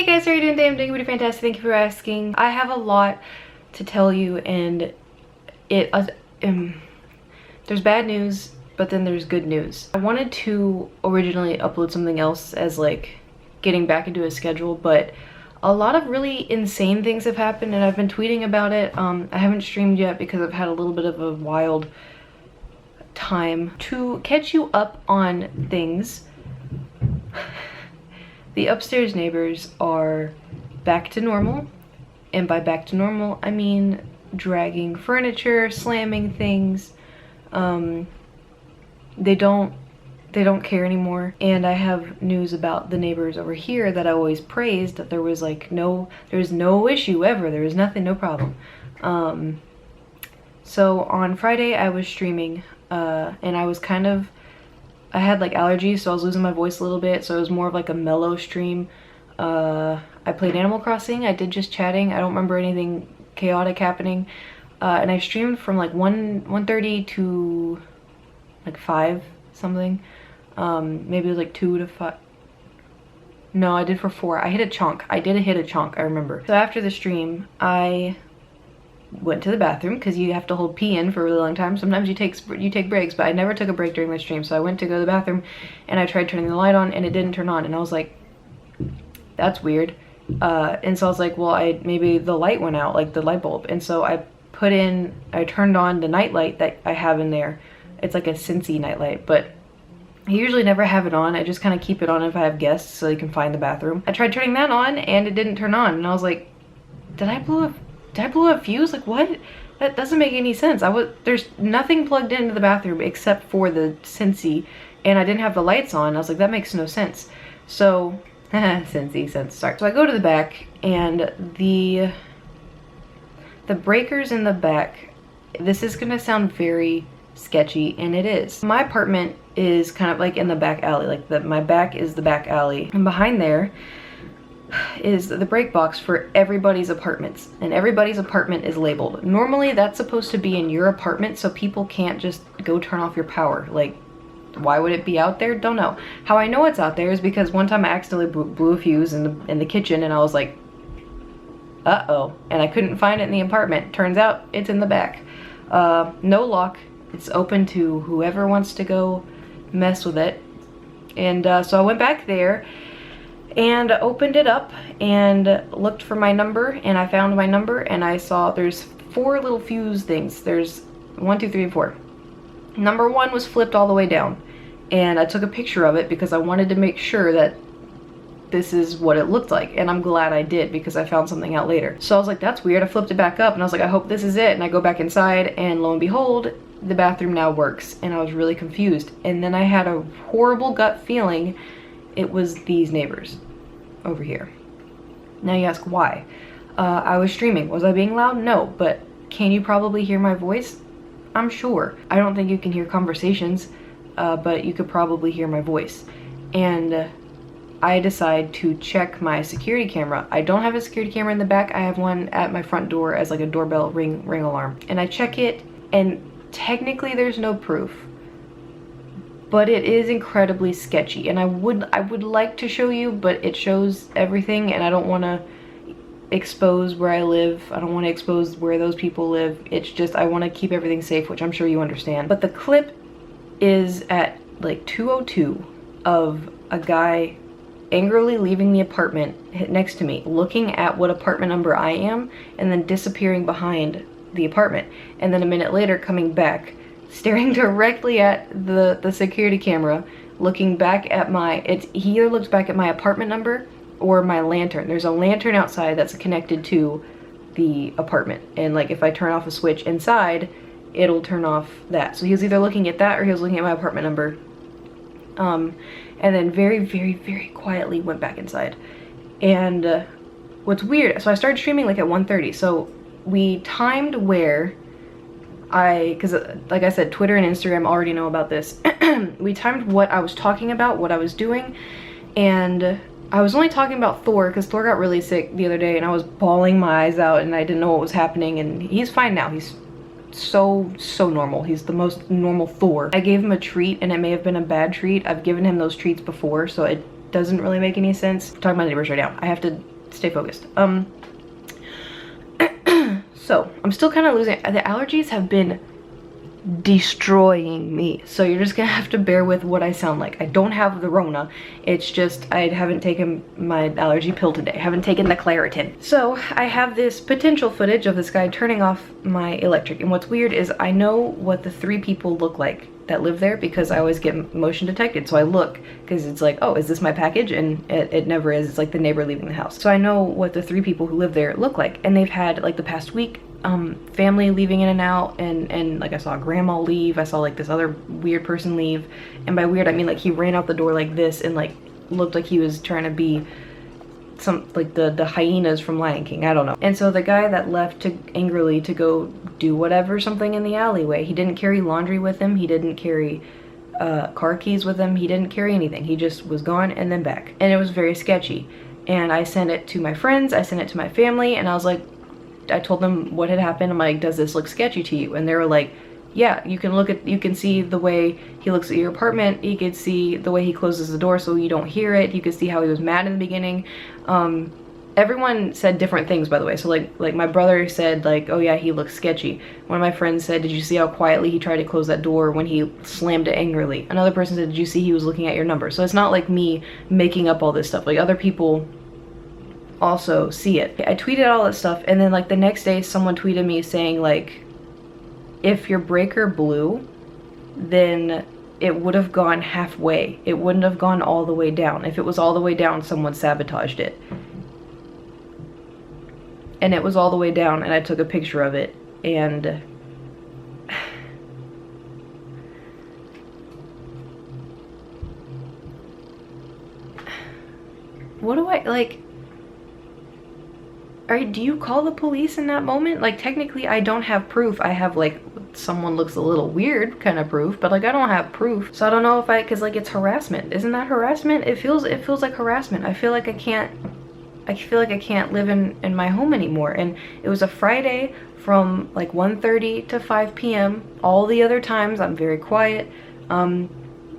Hey guys, how are you doing today? I'm doing pretty fantastic. Thank you for asking. I have a lot to tell you, and there's bad news, but then there's good news. I wanted to originally upload something else as like getting back into a schedule, but a lot of really insane things have happened and I've been tweeting about it. I haven't streamed yet because I've had a little bit of a wild time. To catch you up on things, the upstairs neighbors are back to normal, and by back to normal I mean dragging furniture, slamming things. They don't care anymore. And I have news about the neighbors over here that I always praised, that there was like there's no issue ever, there was nothing, no problem. So on Friday I was streaming, and I had like allergies, so I was losing my voice a little bit, so it was more of like a mellow stream. I played Animal Crossing, I did just chatting, I don't remember anything chaotic happening. And I streamed from like 1:30 to like 5 something. Maybe it was like 2 to 5. No, I did for 4. I hit a chunk. I did hit a chunk, I remember. So after the stream, I went to the bathroom because you have to hold pee in for a really long time. Sometimes you take breaks, but I never took a break during the stream. So I went to go to the bathroom and I tried turning the light on and it didn't turn on, and I was like, that's weird. And so I was like, well, maybe the light went out, like the light bulb. And so I turned on the nightlight that I have in there. It's like a Cincy nightlight, but I usually never have it on. I just kind of keep it on if I have guests so they can find the bathroom. I tried turning that on and it didn't turn on, and I was like, did I blow a fuse? Like, what? That doesn't make any sense. There's nothing plugged into the bathroom except for the Cincy, and I didn't have the lights on. I was like, that makes no sense. So Cincy sense, sorry. So I go to the back, and the breakers in the back, this is gonna sound very sketchy, and it is. My apartment is kind of like in the back alley, like my back is the back alley, and behind there is the break box for everybody's apartments, and everybody's apartment is labeled. Normally that's supposed to be in your apartment so people can't just go turn off your power. Like, why would it be out there? Don't know. How I know it's out there is because one time I accidentally blew a fuse in the kitchen, and I was like, uh-oh, and I couldn't find it in the apartment. Turns out it's in the back. No lock. It's open to whoever wants to go mess with it. And so I went back there and opened it up and looked for my number, and I found my number, and I saw there's 4 little fuse things. There's 1, 2, 3, and 4. Number 1 was flipped all the way down, and I took a picture of it because I wanted to make sure that this is what it looked like, and I'm glad I did because I found something out later. So I was like, that's weird. I flipped it back up and I was like, I hope this is it, and I go back inside, and lo and behold, the bathroom now works, and I was really confused. And then I had a horrible gut feeling it was these neighbors over here. Now you ask why. I was streaming. Was I being loud? No, but can you probably hear my voice? I'm sure. I don't think you can hear conversations, but you could probably hear my voice. And I decide to check my security camera. I don't have a security camera in the back. I have one at my front door as like a doorbell ring alarm. And I check it, and technically there's no proof, but it is incredibly sketchy, and I would like to show you, but it shows everything, and I don't want to expose where I live. I don't want to expose where those people live. It's just I want to keep everything safe, which I'm sure you understand. But the clip is at like 2:02 of a guy angrily leaving the apartment next to me, looking at what apartment number I am, and then disappearing behind the apartment, and then a minute later coming back, staring directly at the security camera, looking back at he either looks back at my apartment number or my lantern. There's a lantern outside that's connected to the apartment, and like if I turn off a switch inside, it'll turn off that. So he was either looking at that or he was looking at my apartment number, and then very, very, very quietly went back inside. And what's weird, so I started streaming like at 1:30, so we timed where because like I said, Twitter and Instagram already know about this. We timed what I was talking about, what I was doing, and I was only talking about Thor because Thor got really sick the other day, and I was bawling my eyes out, and I didn't know what was happening, and he's fine now. He's so normal. He's the most normal Thor. I gave him a treat, and it may have been a bad treat. I've given him those treats before, so doesn't really make any sense. I'm talking about neighbors right now. I have to stay focused. So I'm still kind of losing. The allergies have been destroying me, so you're just gonna have to bear with what I sound like. I don't have the Rona, it's just I haven't taken my allergy pill today. I haven't taken the Claritin. So I have this potential footage of this guy turning off my electric, and what's weird is I know what the 3 people look like that live there because I always get motion detected, so I look because it's like, oh, is this my package? And it never is. It's like the neighbor leaving the house. So I know what the 3 people who live there look like, and they've had like the past week family leaving in and out, and like I saw grandma leave, I saw like this other weird person leave, and by weird I mean like he ran out the door like this and like looked like he was trying to be some like the hyenas from Lion King, I don't know. And so the guy that left angrily to go do whatever, something in the alleyway, he didn't carry laundry with him, he didn't carry car keys with him, he didn't carry anything, he just was gone and then back, and it was very sketchy. And I sent it to my friends, I sent it to my family, and I was like, I told them what had happened. I'm like, does this look sketchy to you? And they were like, yeah, you can see the way he looks at your apartment, you can see the way he closes the door so you don't hear it, you can see how he was mad in the beginning. Everyone said different things, by the way. So like my brother said like, oh yeah, he looks sketchy. One of my friends said, did you see how quietly he tried to close that door when he slammed it angrily? Another person said, did you see he was looking at your number? So it's not like me making up all this stuff. Like other people also see it. I tweeted all that stuff, and then like the next day someone tweeted me saying like, if your breaker blew, then it would have gone halfway. It wouldn't have gone all the way down. If it was all the way down, someone sabotaged it. And it was all the way down, and I took a picture of it, and what do I like? Alright, do you call the police in that moment? Like technically I don't have proof. I have like someone looks a little weird kind of proof, but like I don't have proof. So I don't know if cause like it's harassment. Isn't that harassment? It feels like harassment. I feel like I can't live in my home anymore. And it was a Friday from like 1:30 to 5 p.m. All the other times I'm very quiet.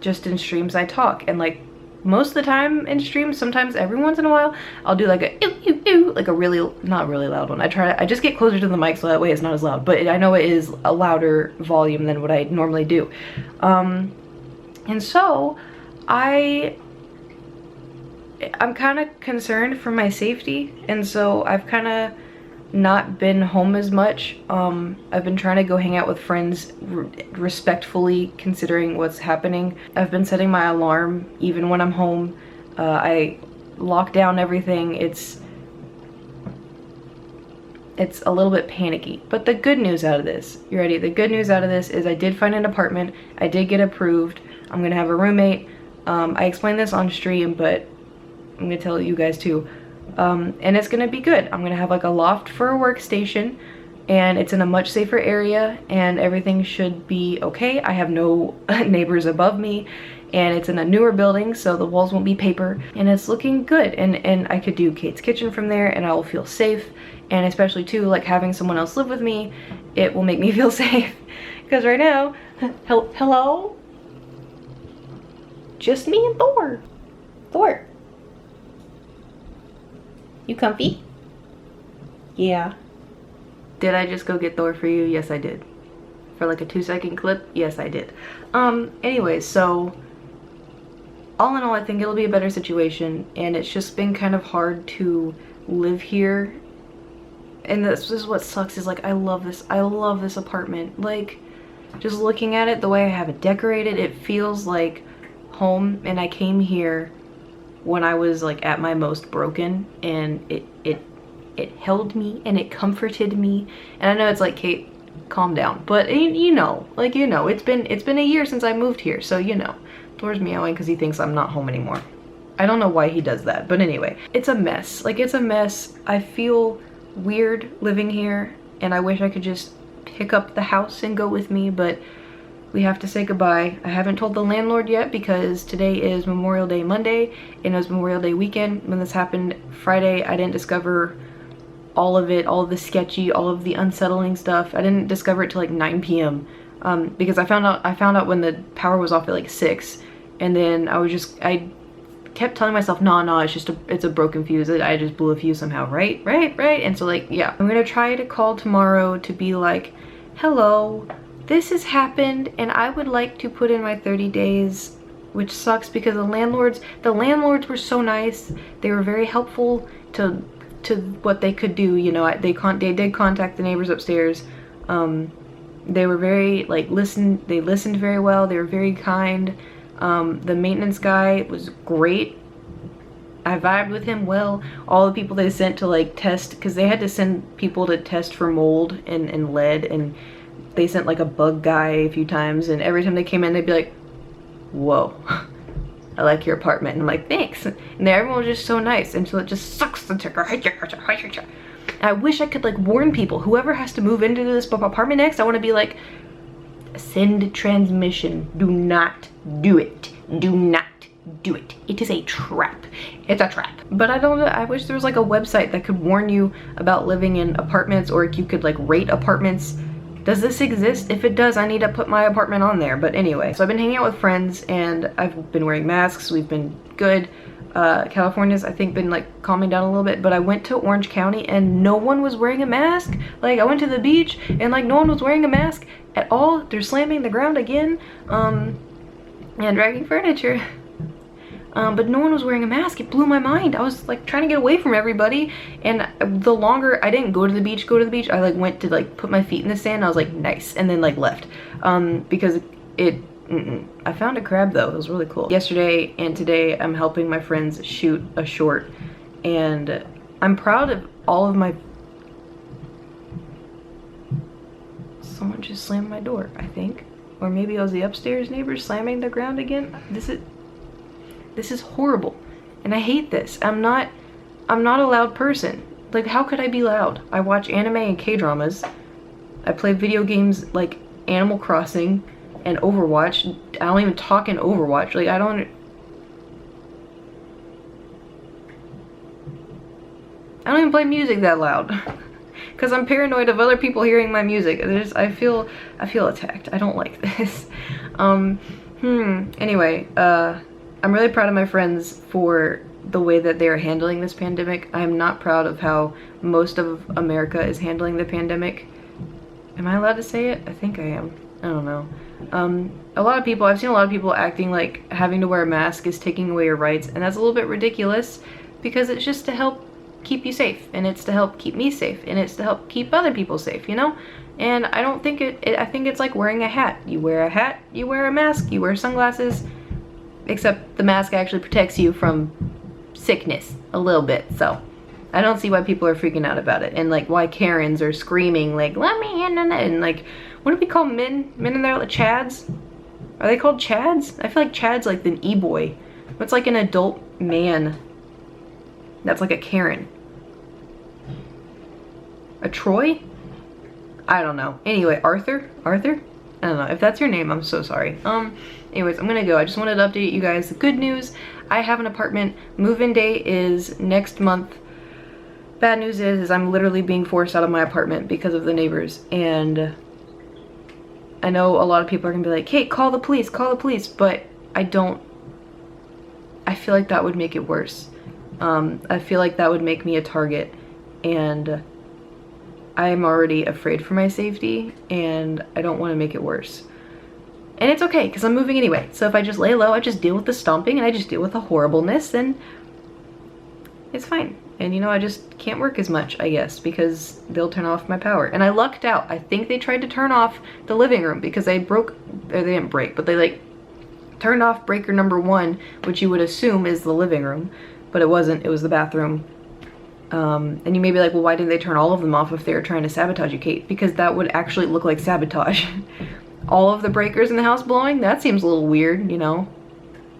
Just in streams I talk, and like most of the time in streams, sometimes every once in a while, I'll do like a ew, ew, ew, like a really, not really loud one. I just get closer to the mic so that way it's not as loud, but I know it is a louder volume than what I normally do. And so I'm kind of concerned for my safety, and so I've kind of not been home as much. I've been trying to go hang out with friends respectfully considering what's happening. I've been setting my alarm even when I'm home. I lock down everything. It's a little bit panicky. But the good news out of this, you ready? The good news out of this is I did find an apartment. I did get approved. I'm gonna have a roommate. I explained this on stream, but I'm gonna tell you guys too. And it's gonna be good. I'm gonna have like a loft for a workstation, and it's in a much safer area, and everything should be okay. I have no neighbors above me, and it's in a newer building, so the walls won't be paper, and it's looking good. And I could do Kate's kitchen from there, and I will feel safe. And especially too, like having someone else live with me, it will make me feel safe. Because right now, hello? Just me and Thor. Thor. You comfy? Yeah. Did I just go get Thor for you? Yes, I did. For like a 2-second clip? Yes, I did. Anyways, so all in all, I think it'll be a better situation, and it's just been kind of hard to live here. And this is what sucks, is like I love this apartment. Like just looking at it, the way I have it decorated, it feels like home. And I came here when I was like at my most broken, and it held me and it comforted me. And I know it's like, Kate, calm down, but you know, like, you know, it's been a year since I moved here, so you know. Thor's meowing because he thinks I'm not home anymore. I don't know why he does that, but anyway, it's a mess. Like, it's a mess. I feel weird living here, and I wish I could just pick up the house and go with me, but we have to say goodbye. I haven't told the landlord yet because today is Memorial Day Monday, and it was Memorial Day weekend when this happened. Friday, I didn't discover all of it, all of the sketchy, all of the unsettling stuff. I didn't discover it till like 9 p.m. Because I found out when the power was off at like 6, and then I kept telling myself, no, it's a broken fuse. I just blew a fuse somehow, right? And so like, yeah, I'm gonna try to call tomorrow to be like, hello, this has happened and I would like to put in my 30 days, which sucks because the landlords were so nice. They were very helpful to what they could do, you know. They did contact the neighbors upstairs. They were very like, they listened very well. They were very kind. The maintenance guy was great. I vibed with him well. All the people they sent to like test, because they had to send people to test for mold and lead, and they sent like a bug guy a few times, and every time they came in they'd be like, whoa, I like your apartment. And I'm like, thanks. And everyone was just so nice until it just sucks the ticker. I wish I could like warn people, whoever has to move into this apartment next, I want to be like, send transmission, do not do it, do not do it. It is a trap. It's a trap. But I wish there was like a website that could warn you about living in apartments, or you could like rate apartments. Does this exist? If it does, I need to put my apartment on there. But anyway, so I've been hanging out with friends and I've been wearing masks. We've been good. California's, I think, been like calming down a little bit, but I went to Orange County and no one was wearing a mask. Like, I went to the beach and like no one was wearing a mask at all. They're slamming the ground again, and dragging furniture. But no one was wearing a mask. It blew my mind. I was like trying to get away from everybody, and the longer I didn't go to the beach, I like went to like put my feet in the sand. I was like, nice, and then like left, because I found a crab though. It was really cool. Yesterday and today I'm helping my friends shoot a short, and I'm proud of all of my... Someone just slammed my door, I think. Or maybe it was the upstairs neighbors slamming the ground again. This is horrible, and I hate this. I'm not a loud person. Like, how could I be loud? I watch anime and K-dramas. I play video games like Animal Crossing and Overwatch. I don't even talk in Overwatch. Like, I don't even play music that loud because I'm paranoid of other people hearing my music. I feel attacked. I don't like this. Anyway, I'm really proud of my friends for the way that they are handling this pandemic. I'm not proud of how most of America is handling the pandemic. Am I allowed to say it? I think I am. I don't know. I've seen a lot of people acting like having to wear a mask is taking away your rights, and that's a little bit ridiculous because it's just to help keep you safe, and it's to help keep me safe, and it's to help keep other people safe, you know? And I don't think I think it's like wearing a hat. You wear a hat, you wear a mask, you wear sunglasses, except the mask actually protects you from sickness a little bit. So I don't see why people are freaking out about it, and like why Karens are screaming like, let me in, and like, what do we call men in there, like chads? Are they called chads? I feel like chad's like an e-boy. What's like an adult man that's like a Karen? A Troy? I don't know. Anyway, Arthur? I don't know. If that's your name, I'm so sorry. Anyways, I'm gonna go. I just wanted to update you guys. The good news, I have an apartment. Move-in day is next month. Bad news is I'm literally being forced out of my apartment because of the neighbors, and I know a lot of people are gonna be like, hey, call the police, but I feel like that would make it worse. I feel like that would make me a target, and I'm already afraid for my safety, and I don't want to make it worse. And it's okay, because I'm moving anyway. So if I just lay low, I just deal with the stomping, and I just deal with the horribleness, then it's fine. And you know, I just can't work as much, I guess, because they'll turn off my power. And I lucked out. I think they tried to turn off the living room because they didn't break, but they like turned off breaker number 1, which you would assume is the living room, but it wasn't. It was the bathroom. And you may be like, well, why didn't they turn all of them off if they were trying to sabotage you, Kate? Because that would actually look like sabotage. All of the breakers in the house blowing? That seems a little weird, you know?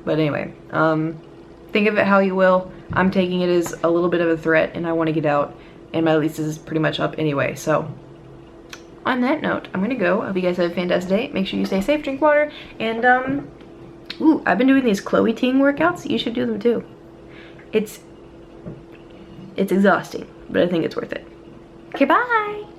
But anyway, think of it how you will. I'm taking it as a little bit of a threat, and I want to get out, and my lease is pretty much up anyway. So on that note, I'm gonna go. I hope you guys have a fantastic day. Make sure you stay safe, drink water, and ooh, I've been doing these Chloe Ting workouts. You should do them too. It's exhausting, but I think it's worth it. Okay, bye.